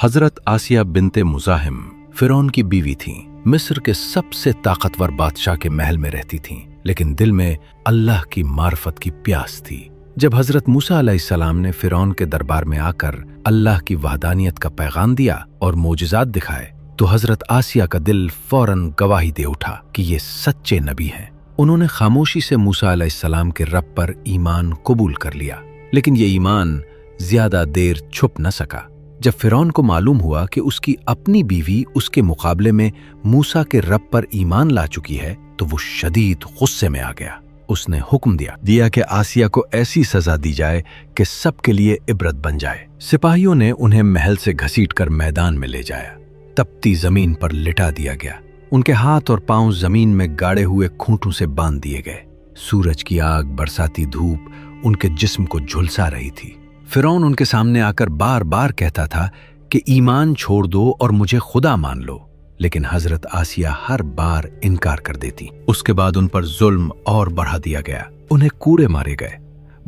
हजरत आसिया बिनते मुज़ाहिम फिरौन की बीवी थीं। मिस्र के सबसे ताकतवर बादशाह के महल में रहती थीं, लेकिन दिल में अल्लाह की मार्फत की प्यास थी। जब हजरत मूसा अलैहिस्सलाम ने फिरौन के दरबार में आकर अल्लाह की वहदानियत का पैगाम दिया और मोजज़ात दिखाए, तो हजरत आसिया का दिल फौरन गवाही दे उठा कि ये सच्चे नबी हैं। उन्होंने खामोशी से मूसा अलैहिस्सलाम के रब पर ईमान कबूल कर लिया, लेकिन ये ईमान ज्यादा देर छुप न सका। जब फिरौन को मालूम हुआ कि उसकी अपनी बीवी उसके मुकाबले में मूसा के रब पर ईमान ला चुकी है, तो वो शदीद गुस्से में आ गया। उसने हुक्म दिया कि आसिया को ऐसी सजा दी जाए कि सबके लिए इबरत बन जाए। सिपाहियों ने उन्हें महल से घसीटकर मैदान में ले जाया। तपती जमीन पर लिटा दिया गया। उनके हाथ और पांव जमीन में गाड़े हुए खूंटों से बांध दिए गए। सूरज की आग, बरसाती धूप उनके जिस्म को झुलसा रही थी। फिरौन उनके सामने आकर बार बार कहता था कि ईमान छोड़ दो और मुझे खुदा मान लो, लेकिन हजरत आसिया हर बार इनकार कर देती। उसके बाद उन पर जुल्म और बढ़ा दिया गया। उन्हें कूड़े मारे गए,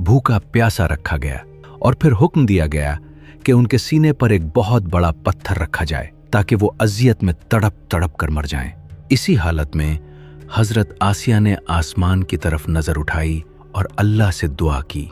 भूखा प्यासा रखा गया और फिर हुक्म दिया गया कि उनके सीने पर एक बहुत बड़ा पत्थर रखा जाए ताकि वो अजियत में तड़प तड़प कर मर जाएं। इसी हालत में हजरत आसिया ने आसमान की तरफ नजर उठाई और अल्लाह से दुआ की,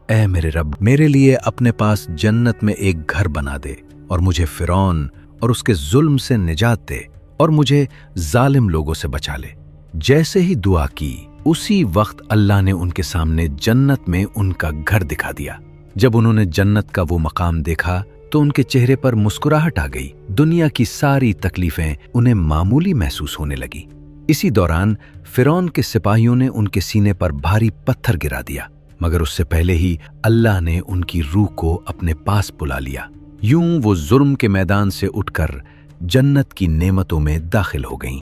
ऐ मेरे रब, मेरे लिए अपने पास जन्नत में एक घर बना दे और मुझे फिरौन और उसके जुल्म से निजात दे और मुझे जालिम लोगों से बचा ले। जैसे ही दुआ की, उसी वक्त अल्लाह ने उनके सामने जन्नत में उनका घर दिखा दिया। जब उन्होंने जन्नत का वो मकाम देखा तो उनके चेहरे पर मुस्कुराहट आ गई। दुनिया की सारी तकलीफें उन्हें मामूली महसूस होने लगी। इसी दौरान फिरौन के सिपाहियों ने उनके सीने पर भारी पत्थर गिरा दिया, मगर उससे पहले ही अल्लाह ने उनकी रूह को अपने पास बुला लिया। यूं वो जुर्म के मैदान से उठकर जन्नत की नेमतों में दाखिल हो गईं।